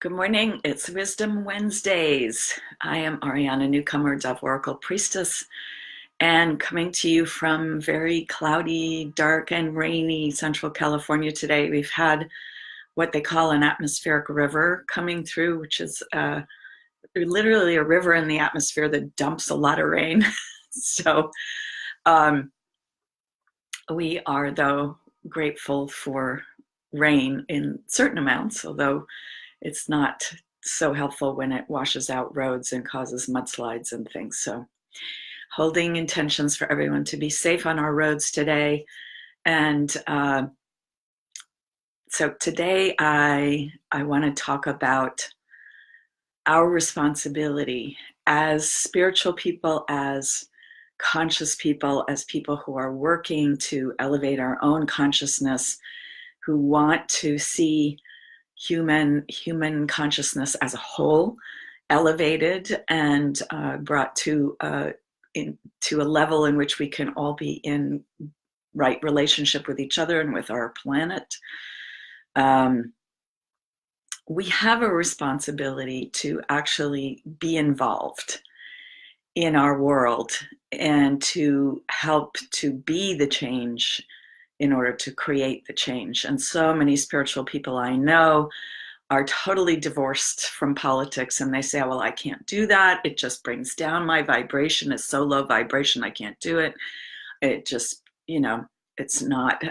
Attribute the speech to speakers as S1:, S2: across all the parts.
S1: Good morning. It's Wisdom Wednesdays. I am Ariana Newcomer, Dove Oracle Priestess, and coming to you from very cloudy, dark, and rainy Central California today. We've had what they call an atmospheric river coming through, which is literally a river in the atmosphere that dumps a lot of rain. So we are, though, grateful for rain in certain amounts, although it's not so helpful when it washes out roads and causes mudslides and things. So holding intentions for everyone to be safe on our roads today. And so today I want to talk about our responsibility as spiritual people, as conscious people, as people who are working to elevate our own consciousness, who want to see human consciousness as a whole elevated and brought to a level in which we can all be in right relationship with each other and with our planet. We have a responsibility to actually be involved in our world and to help to be the change in order to create the change. And so many spiritual people I know are totally divorced from politics, and they say, well, I can't do that. It just brings down my vibration. It's so low vibration, I can't do it. It just, it's not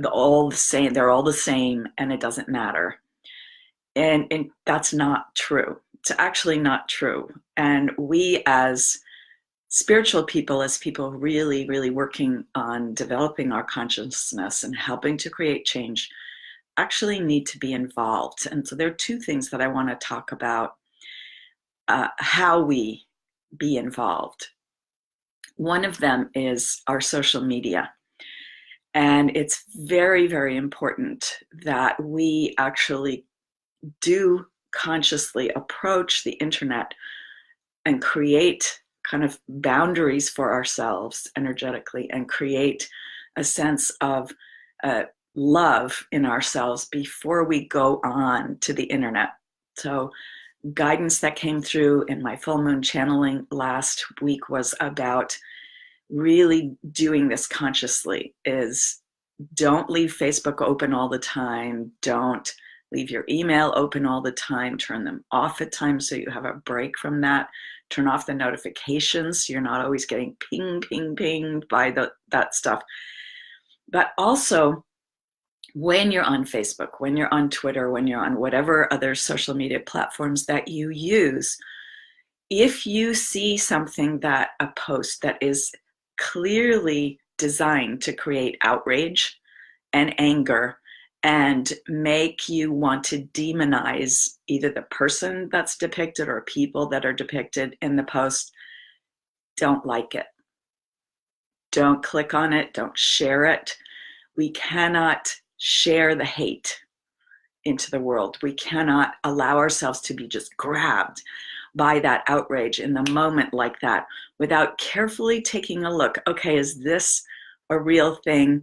S1: all the same. They're all the same, and it doesn't matter. And that's not true. It's actually not true. And we as spiritual people, as people really, really working on developing our consciousness and helping to create change, actually need to be involved. And so there are two things that I want to talk about, how we be involved. One of them is our social media. And it's very, very important that we actually do consciously approach the internet and create kind of boundaries for ourselves energetically and create a sense of love in ourselves before we go on to the internet. So guidance that came through in my full moon channeling last week was about really doing this consciously. Is don't leave Facebook open all the time. Don't leave your email open all the time. Turn them off at times so you have a break from that. Turn off the notifications so you're not always getting pinged by that stuff. But also, when you're on Facebook, when you're on Twitter, when you're on whatever other social media platforms that you use, if you see something a post that is clearly designed to create outrage and anger and make you want to demonize either the person that's depicted or people that are depicted in the post, don't like it. Don't click on it. Don't share it. We cannot share the hate into the world. We cannot allow ourselves to be just grabbed by that outrage in the moment like that without carefully taking a look. Okay, is this a real thing?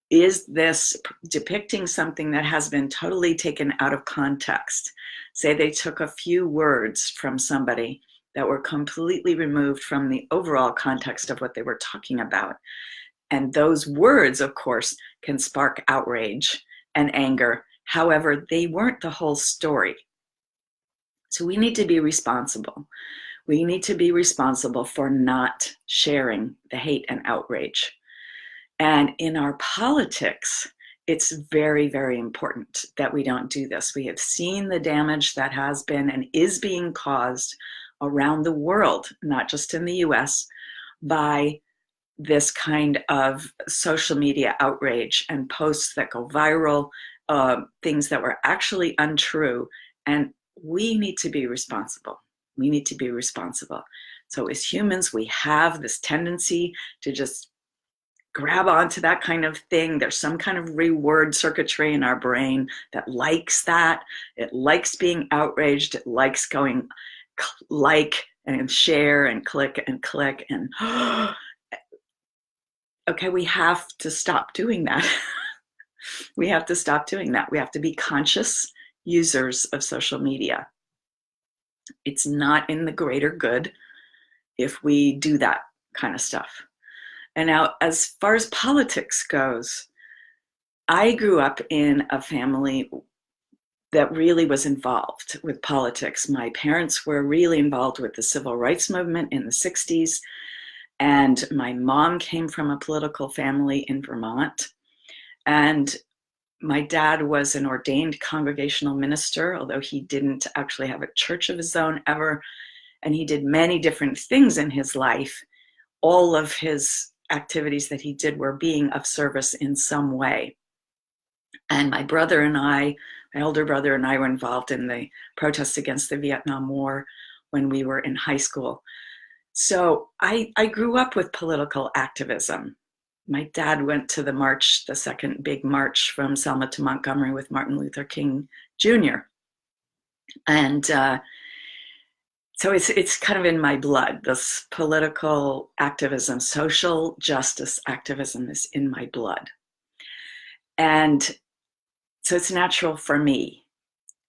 S1: Is this depicting something that has been totally taken out of context? Say they took a few words from somebody that were completely removed from the overall context of what they were talking about. And those words, of course, can spark outrage and anger. However, they weren't the whole story. So we need to be responsible. We need to be responsible for not sharing the hate and outrage. And in our politics, it's very, very important that we don't do this. We have seen the damage that has been and is being caused around the world, not just in the US, by this kind of social media outrage and posts that go viral, things that were actually untrue. And we need to be responsible. We need to be responsible. So as humans, we have this tendency to just grab onto that kind of thing. There's some kind of reward circuitry in our brain that likes that. It likes being outraged. It likes going like and share and click and okay, we have to stop doing that. We have to stop doing that. We have to be conscious users of social media. It's not in the greater good if we do that kind of stuff. And now, as far as politics goes, I grew up in a family that really was involved with politics. My parents were really involved with the civil rights movement in the 60s, and my mom came from a political family in Vermont. And my dad was an ordained congregational minister, although he didn't actually have a church of his own ever. And he did many different things in his life. All of his activities that he did were being of service in some way. And my brother and I, my older brother and I, were involved in the protests against the Vietnam War when we were in high school. So I grew up with political activism. My dad went to the march, the second big march from Selma to Montgomery with Martin Luther King Jr. And so it's kind of in my blood. This political activism, social justice activism is in my blood. And so it's natural for me.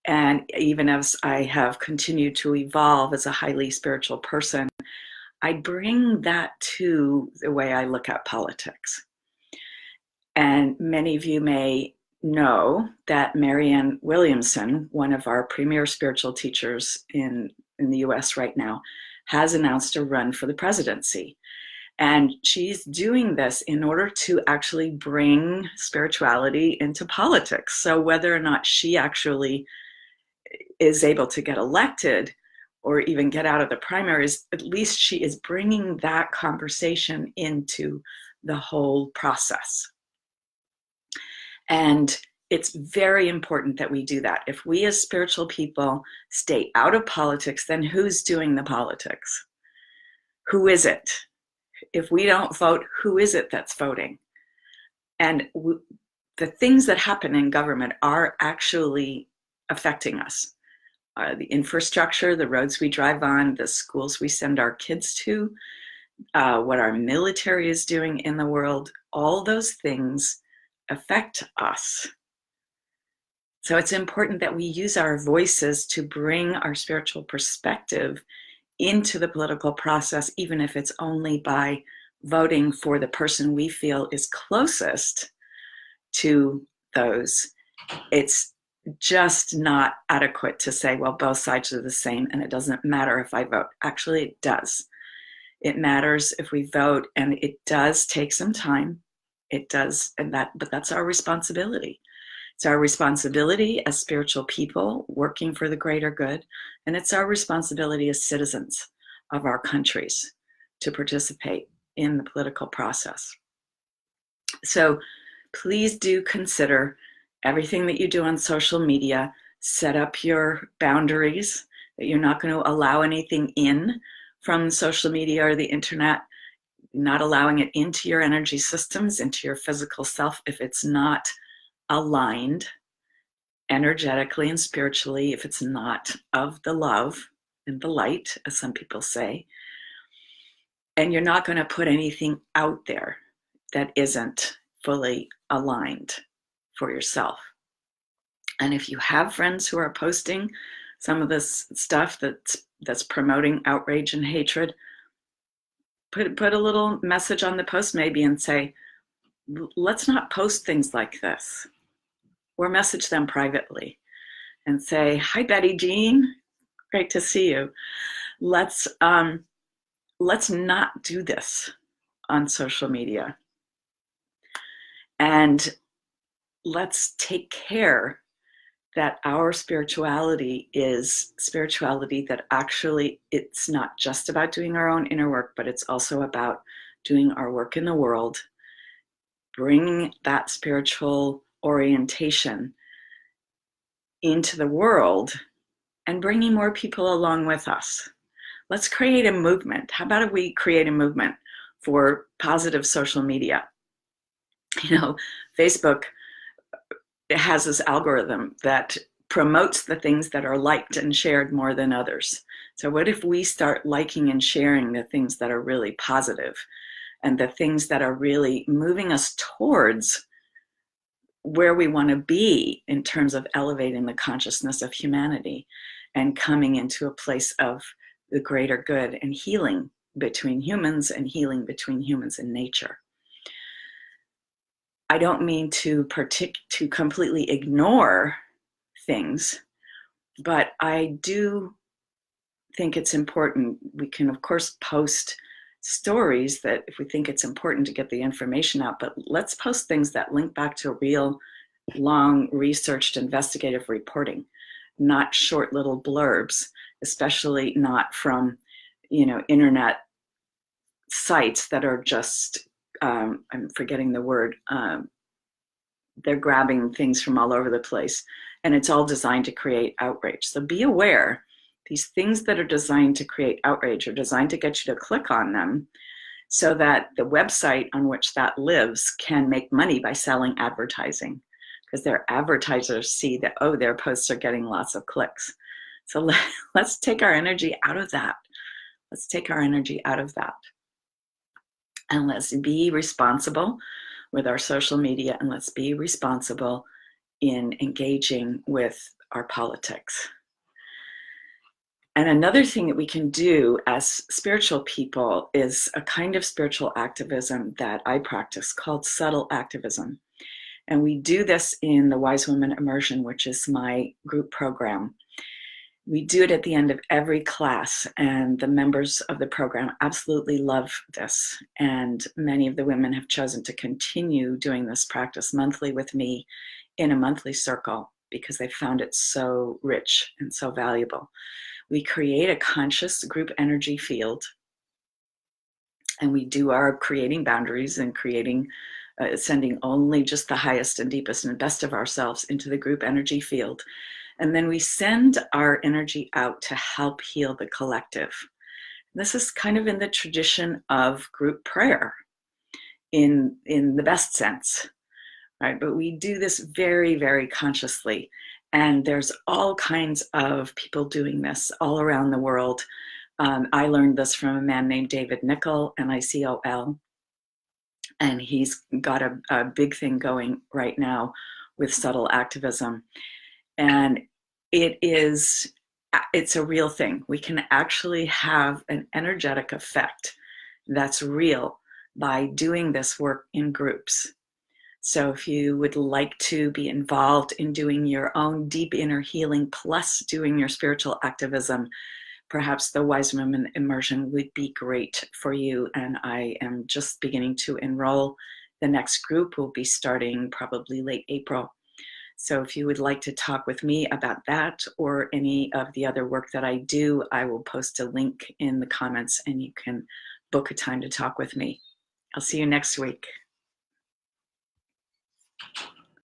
S1: And even as I have continued to evolve as a highly spiritual person, I bring that to the way I look at politics. And many of you may know that Marianne Williamson, one of our premier spiritual teachers in the US right now, has announced a run for the presidency. And she's doing this in order to actually bring spirituality into politics. So whether or not she actually is able to get elected or even get out of the primaries, at least she is bringing that conversation into the whole process. And it's very important that we do that. If we as spiritual people stay out of politics, then who's doing the politics? Who is it? If we don't vote, who is it that's voting? And the things that happen in government are actually affecting us. The infrastructure, the roads we drive on, the schools we send our kids to, what our military is doing in the world, all those things affect us. So it's important that we use our voices to bring our spiritual perspective into the political process, even if it's only by voting for the person we feel is closest to those. It's just not adequate to say, well, both sides are the same and it doesn't matter if I vote. Actually, it does. It matters if we vote, and it does take some time. It does, but that's our responsibility. It's our responsibility as spiritual people working for the greater good, and it's our responsibility as citizens of our countries to participate in the political process. So please do consider everything that you do on social media. Set up your boundaries, that you're not going to allow anything in from social media or the internet, not allowing it into your energy systems, into your physical self, if it's not aligned energetically and spiritually, if it's not of the love and the light, as some people say. And you're not going to put anything out there that isn't fully aligned for yourself. And if you have friends who are posting some of this stuff that's promoting outrage and hatred, put a little message on the post maybe and say, let's not post things like this. Or message them privately and say, hi, Betty Jean, great to see you. Let's not do this on social media. And let's take care that our spirituality is spirituality that actually, it's not just about doing our own inner work, but it's also about doing our work in the world, bringing that spiritual orientation into the world and bringing more people along with us. Let's create a movement. How about if we create a movement for positive social media? You know, Facebook has this algorithm that promotes the things that are liked and shared more than others. So what if we start liking and sharing the things that are really positive and the things that are really moving us towards where we want to be in terms of elevating the consciousness of humanity and coming into a place of the greater good and healing between humans and healing between humans and nature. I don't mean to completely ignore things, but I do think it's important. We can, of course, post stories that if we think it's important to get the information out, but let's post things that link back to real, long, researched, investigative reporting, not short little blurbs, especially not from, internet sites that are just, I'm forgetting the word, they're grabbing things from all over the place, and it's all designed to create outrage. So be aware, these things that are designed to create outrage are designed to get you to click on them so that the website on which that lives can make money by selling advertising, because their advertisers see that, oh, their posts are getting lots of clicks. So let's take our energy out of that. Let's take our energy out of that. And let's be responsible with our social media, and let's be responsible in engaging with our politics. And another thing that we can do as spiritual people is a kind of spiritual activism that I practice called subtle activism. And we do this in the Wise Women Immersion, which is my group program. We do it at the end of every class, and the members of the program absolutely love this. And many of the women have chosen to continue doing this practice monthly with me in a monthly circle because they found it so rich and so valuable. We create a conscious group energy field, and we do our creating boundaries and sending only just the highest and deepest and best of ourselves into the group energy field. And then we send our energy out to help heal the collective. This is kind of in the tradition of group prayer in the best sense, right? But we do this very, very consciously. And there's all kinds of people doing this all around the world. I learned this from a man named David Nicol, Nicol, and he's got a big thing going right now with subtle activism. And it's a real thing. We can actually have an energetic effect that's real by doing this work in groups. So if you would like to be involved in doing your own deep inner healing plus doing your spiritual activism, perhaps the Wise Women Immersion would be great for you. And I am just beginning to enroll. The next group will be starting probably late April. So if you would like to talk with me about that or any of the other work that I do, I will post a link in the comments and you can book a time to talk with me. I'll see you next week.